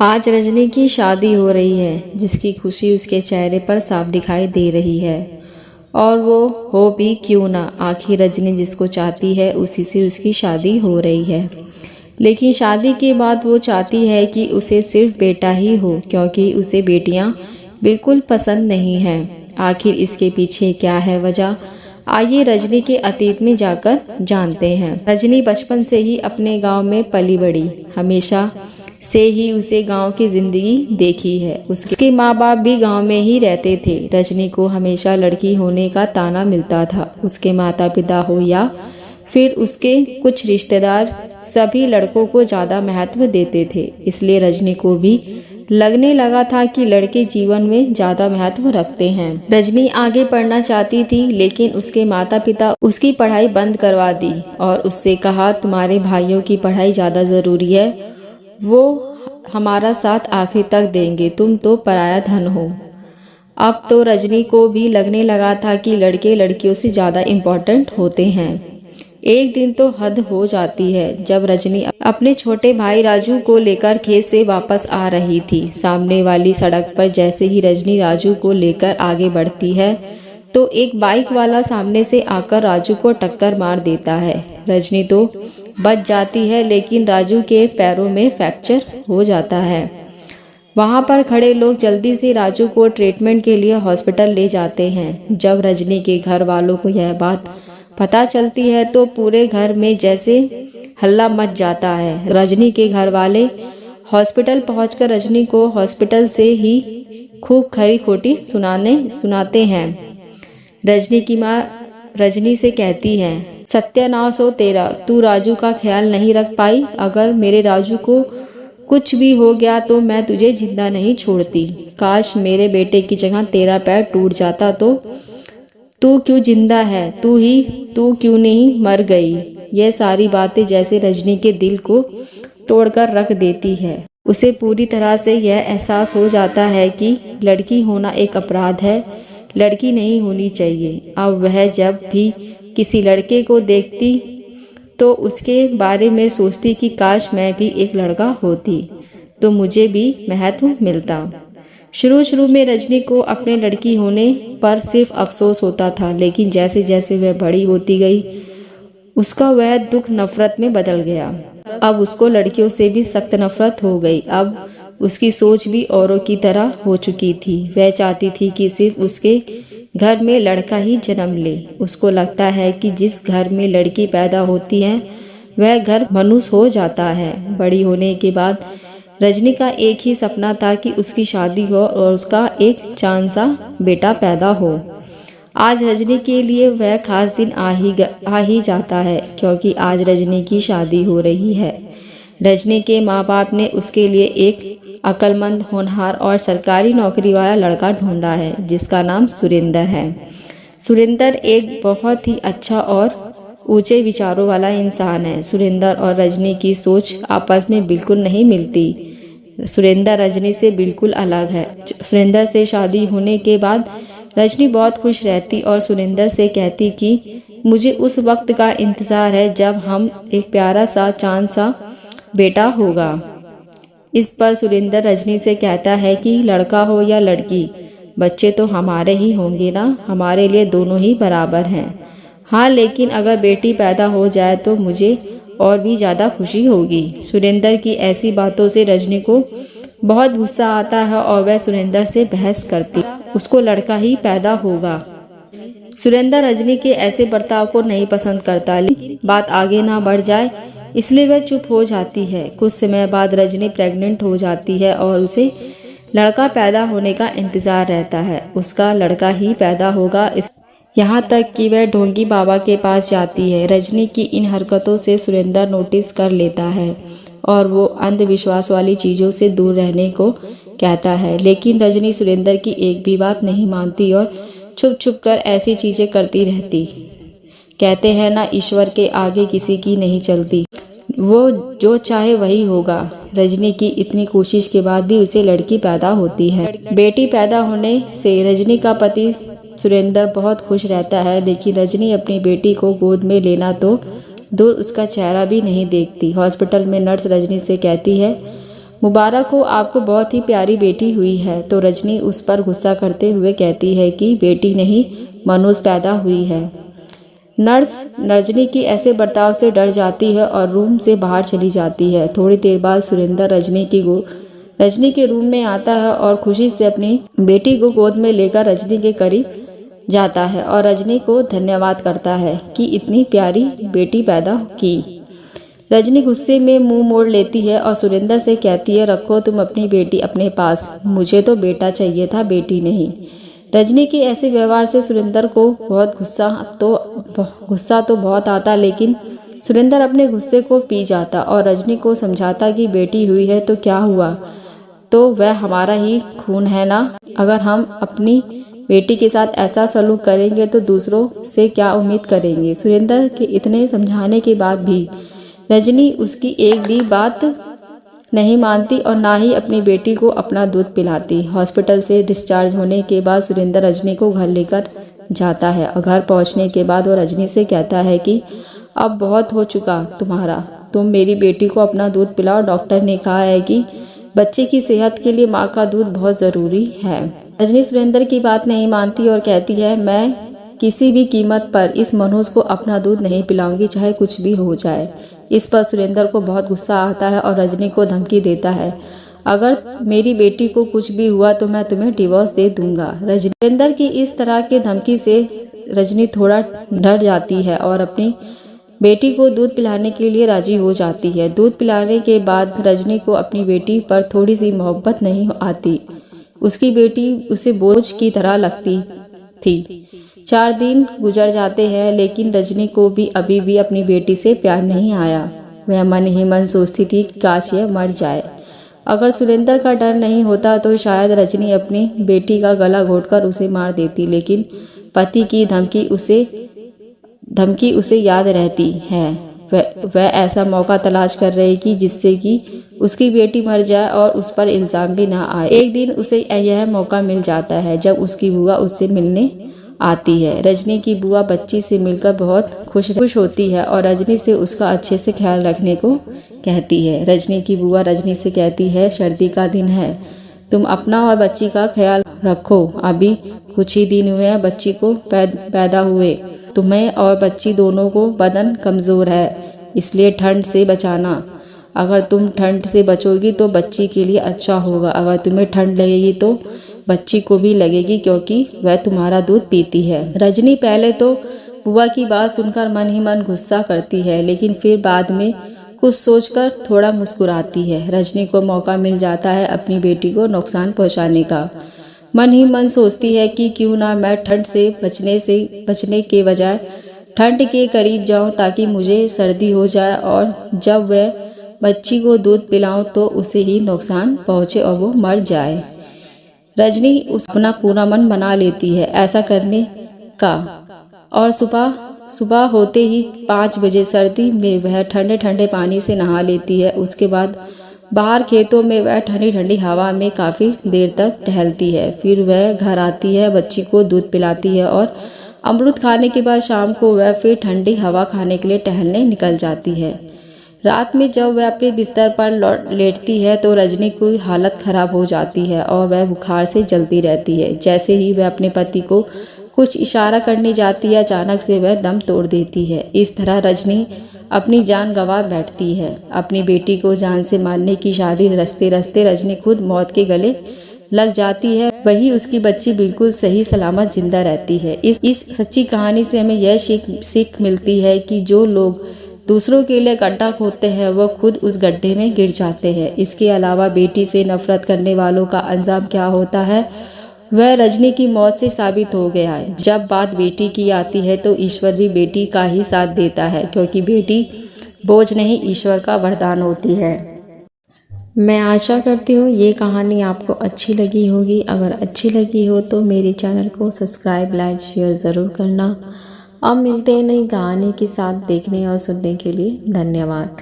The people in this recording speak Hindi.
आज रजनी की शादी हो रही है, जिसकी खुशी उसके चेहरे पर साफ दिखाई दे रही है। और वो हो भी क्यों ना, आखिर रजनी जिसको चाहती है उसी से उसकी शादी हो रही है। लेकिन शादी के बाद वो चाहती है कि उसे सिर्फ बेटा ही हो, क्योंकि उसे बेटियां बिल्कुल पसंद नहीं हैं। आखिर इसके पीछे क्या है वजह, आइए रजनी के अतीत में जाकर जानते हैं। रजनी बचपन से ही अपने गांव में पली बड़ी, हमेशा से ही उसे गांव की जिंदगी देखी है। उसके माँ बाप भी गांव में ही रहते थे। रजनी को हमेशा लड़की होने का ताना मिलता था। उसके माता पिता हो या फिर उसके कुछ रिश्तेदार, सभी लड़कों को ज़्यादा महत्व देते थे। इसलिए रजनी को भी लगने लगा था कि लड़के जीवन में ज़्यादा महत्व रखते हैं। रजनी आगे पढ़ना चाहती थी, लेकिन उसके माता पिता उसकी पढ़ाई बंद करवा दी और उससे कहा, तुम्हारे भाइयों की पढ़ाई ज़्यादा ज़रूरी है, वो हमारा साथ आखिर तक देंगे, तुम तो पराया धन हो। अब तो रजनी को भी लगने लगा था कि लड़के लड़कियों से ज़्यादा इम्पोर्टेंट होते हैं। एक दिन तो हद हो जाती है, जब रजनी अपने छोटे भाई राजू को लेकर खेत से वापस आ रही थी। सामने वाली सड़क पर जैसे ही रजनी राजू को लेकर आगे बढ़ती है, तो एक बाइक वाला सामने से आकर राजू को टक्कर मार देता है। रजनी तो बच जाती है, लेकिन राजू के पैरों में फ्रैक्चर हो जाता है। वहां पर खड़े लोग जल्दी से राजू को ट्रीटमेंट के लिए हॉस्पिटल ले जाते हैं। जब रजनी के घर वालों को यह बात पता चलती है, तो पूरे घर में जैसे हल्ला मच जाता है। रजनी के घर वाले हॉस्पिटल पहुंचकर रजनी को हॉस्पिटल से ही खूब खरी खोटी सुनाते हैं। रजनी की माँ रजनी से कहती है, सत्यानाश हो तेरा, तू राजू का ख्याल नहीं रख पाई। अगर मेरे राजू को कुछ भी हो गया तो मैं तुझे जिंदा नहीं छोड़ती। काश मेरे बेटे की जगह तेरा पैर टूट जाता, तो तू क्यों जिंदा है, तू क्यों नहीं मर गई। ये सारी बातें जैसे रजनी के दिल को तोड़कर रख देती है। उसे पूरी तरह से यह एहसास हो जाता है कि लड़की होना एक अपराध है, लड़की नहीं होनी चाहिए। अब वह जब भी किसी लड़के को देखती तो उसके बारे में सोचती कि काश मैं भी एक लड़का होती तो मुझे भी महत्व मिलता। शुरू में रजनी को अपने लड़की होने पर सिर्फ अफसोस होता था, लेकिन जैसे जैसे वह बड़ी होती गई, उसका वह दुख नफरत में बदल गया। अब उसको लड़कियों से भी सख्त नफरत हो गई। अब उसकी सोच भी औरों की तरह हो चुकी थी। वह चाहती थी कि सिर्फ उसके घर में लड़का ही जन्म ले। उसको लगता है कि जिस घर में लड़की पैदा होती है वह घर मनुष्य हो जाता है। बड़ी होने के बाद रजनी का एक ही सपना था कि उसकी शादी हो और उसका एक चांद सा बेटा पैदा हो। आज रजनी के लिए वह खास दिन आ ही जाता है, क्योंकि आज रजनी की शादी हो रही है। रजनी के माँ बाप ने उसके लिए एक अक्लमंद, होनहार और सरकारी नौकरी वाला लड़का ढूंढा है, जिसका नाम सुरेंद्र है। सुरेंद्र एक बहुत ही अच्छा और ऊंचे विचारों वाला इंसान है। सुरेंद्र और रजनी की सोच आपस में बिल्कुल नहीं मिलती। सुरेंद्र रजनी से बिल्कुल अलग है। सुरेंद्र से शादी होने के बाद रजनी बहुत खुश रहती और सुरेंद्र से कहती कि मुझे उस वक्त का इंतज़ार है जब हम एक प्यारा सा चांद सा बेटा होगा। इस पर सुरेंद्र रजनी से कहता है कि लड़का हो या लड़की, बच्चे तो हमारे ही होंगे ना, हमारे लिए दोनों ही बराबर हैं। हाँ, लेकिन अगर बेटी पैदा हो जाए तो मुझे और भी ज़्यादा खुशी होगी। सुरेंद्र की ऐसी बातों से रजनी को बहुत गुस्सा आता है और वह सुरेंद्र से बहस करती, उसको लड़का ही पैदा होगा। सुरेंद्र रजनी के ऐसे बर्ताव को नहीं पसंद करता, लेकिन बात आगे ना बढ़ जाए इसलिए वह चुप हो जाती है। कुछ समय बाद रजनी प्रेग्नेंट हो जाती है और उसे लड़का पैदा होने का इंतजार रहता है। उसका लड़का ही पैदा होगा, यहाँ तक कि वह ढोंगी बाबा के पास जाती है। रजनी की इन हरकतों से सुरेंद्र नोटिस कर लेता है और वो अंधविश्वास वाली चीज़ों से दूर रहने को कहता है, लेकिन रजनी सुरेंद्र की एक भी बात नहीं मानती और छुप छुप कर ऐसी चीज़ें करती रहती। कहते हैं ना, ईश्वर के आगे किसी की नहीं चलती, वो जो चाहे वही होगा। रजनी की इतनी कोशिश के बाद भी उसे लड़की पैदा होती है। बेटी पैदा होने से रजनी का पति सुरेंद्र बहुत खुश रहता है, लेकिन रजनी अपनी बेटी को गोद में लेना तो दूर उसका चेहरा भी नहीं देखती। हॉस्पिटल में नर्स रजनी से कहती है, मुबारक हो, आपको बहुत ही प्यारी बेटी हुई है। तो रजनी उस पर गुस्सा करते हुए कहती है कि बेटी नहीं, मनुष्य पैदा हुई है। नर्स रजनी की ऐसे बर्ताव से डर जाती है और रूम से बाहर चली जाती है। थोड़ी देर बाद सुरेंद्र रजनी के रूम में आता है और खुशी से अपनी बेटी को गोद में लेकर रजनी के करीब जाता है और रजनी को धन्यवाद करता है कि इतनी प्यारी बेटी पैदा की। रजनी गुस्से में मुंह मोड़ लेती है और सुरेंद्र से कहती है, रखो तुम अपनी बेटी अपने पास, मुझे तो बेटा चाहिए था, बेटी नहीं। रजनी के ऐसे व्यवहार से सुरेंद्र को बहुत गुस्सा तो बहुत आता, लेकिन सुरेंद्र अपने गुस्से को पी जाता और रजनी को समझाता कि बेटी हुई है तो क्या हुआ, तो वह हमारा ही खून है ना। अगर हम अपनी बेटी के साथ ऐसा सलूक करेंगे तो दूसरों से क्या उम्मीद करेंगे। सुरेंद्र के इतने समझाने के बाद भी रजनी उसकी एक भी बात नहीं मानती और ना ही अपनी बेटी को अपना दूध पिलाती। हॉस्पिटल से डिस्चार्ज होने के बाद सुरेंद्र रजनी को घर लेकर जाता है और घर पहुंचने के बाद वो रजनी से कहता है कि अब बहुत हो चुका तुम्हारा, तुम मेरी बेटी को अपना दूध पिलाओ। डॉक्टर ने कहा है कि बच्चे की सेहत के लिए माँ का दूध बहुत ज़रूरी है। रजनी सुरेंद्र की बात नहीं मानती और कहती है, मैं किसी भी कीमत पर इस मनुष्य को अपना दूध नहीं पिलाऊंगी, चाहे कुछ भी हो जाए। इस पर सुरेंद्र को बहुत गुस्सा आता है और रजनी को धमकी देता है, अगर मेरी बेटी को कुछ भी हुआ तो मैं तुम्हें डिवोर्स दे दूंगा। सुरेंद्र की इस तरह के धमकी से रजनी थोड़ा डर जाती है और अपनी बेटी को दूध पिलाने के लिए राजी हो जाती है। दूध पिलाने के बाद रजनी को अपनी बेटी पर थोड़ी सी मोहब्बत नहीं आती। उसकी बेटी उसे बोझ की तरह लगती थी। 4 दिन गुजर जाते हैं लेकिन रजनी को भी अभी भी अपनी बेटी से प्यार नहीं आया। वह मन ही मन सोचती थी कि काश यह मर जाए। अगर सुरेंद्र का डर नहीं होता तो शायद रजनी अपनी बेटी का गला घोटकर उसे मार देती, लेकिन पति की धमकी उसे याद रहती है। वह ऐसा मौका तलाश कर रही कि जिससे कि उसकी बेटी मर जाए और उस पर इल्ज़ाम भी ना आए। एक दिन उसे यह मौका मिल जाता है जब उसकी बुआ उससे मिलने आती है। रजनी की बुआ बच्ची से मिलकर बहुत खुश होती है और रजनी से उसका अच्छे से ख्याल रखने को कहती है। रजनी की बुआ रजनी से कहती है, सर्दी का दिन है, तुम अपना और बच्ची का ख्याल रखो। अभी कुछ ही दिन हुए हैं बच्ची को पैदा हुए। तुम्हें और बच्ची दोनों को बदन कमज़ोर है, इसलिए ठंड से बचाना। अगर तुम ठंड से बचोगी तो बच्ची के लिए अच्छा होगा। अगर तुम्हें ठंड लगेगी तो बच्ची को भी लगेगी, क्योंकि वह तुम्हारा दूध पीती है। रजनी पहले तो बुआ की बात सुनकर मन ही मन गुस्सा करती है, लेकिन फिर बाद में कुछ सोचकर थोड़ा मुस्कुराती है। रजनी को मौका मिल जाता है अपनी बेटी को नुकसान पहुंचाने का। मन ही मन सोचती है कि क्यों ना मैं ठंड से बचने के बजाय ठंड के करीब जाऊं, ताकि मुझे सर्दी हो जाए और जब वह बच्ची को दूध पिलाऊं तो उसे ही नुकसान पहुंचे और वो मर जाए। रजनी अपना पूरा मन बना लेती है ऐसा करने का और सुबह होते ही 5 बजे सर्दी में वह ठंडे ठंडे पानी से नहा लेती है। उसके बाद बाहर खेतों में वह ठंडी ठंडी हवा में काफ़ी देर तक टहलती है। फिर वह घर आती है, बच्ची को दूध पिलाती है और अमरूद खाने के बाद शाम को वह फिर ठंडी हवा खाने के लिए टहलने निकल जाती है। रात में जब वह अपने बिस्तर पर लेटती है तो रजनी की हालत खराब हो जाती है और वह बुखार से जलती रहती है। जैसे ही वह अपने पति को कुछ इशारा करने जाती है, अचानक से वह दम तोड़ देती है। इस तरह रजनी अपनी जान गंवा बैठती है। अपनी बेटी को जान से मारने की शादी रचते रचते रजनी खुद मौत के गले लग जाती है। वही उसकी बच्ची बिल्कुल सही सलामत जिंदा रहती है। इस सच्ची कहानी से हमें यह सीख मिलती है कि जो लोग दूसरों के लिए गड्ढा खोदते हैं वह खुद उस गड्ढे में गिर जाते हैं। इसके अलावा बेटी से नफरत करने वालों का अंजाम क्या होता है वह रजनी की मौत से साबित हो गया है। जब बात बेटी की आती है तो ईश्वर भी बेटी का ही साथ देता है, क्योंकि बेटी बोझ नहीं ईश्वर का वरदान होती है। मैं आशा करती हूँ ये कहानी आपको अच्छी लगी होगी। अगर अच्छी लगी हो तो मेरे चैनल को सब्सक्राइब, लाइक, शेयर ज़रूर करना। अब मिलते हैं नई कहानी के साथ। देखने और सुनने के लिए धन्यवाद।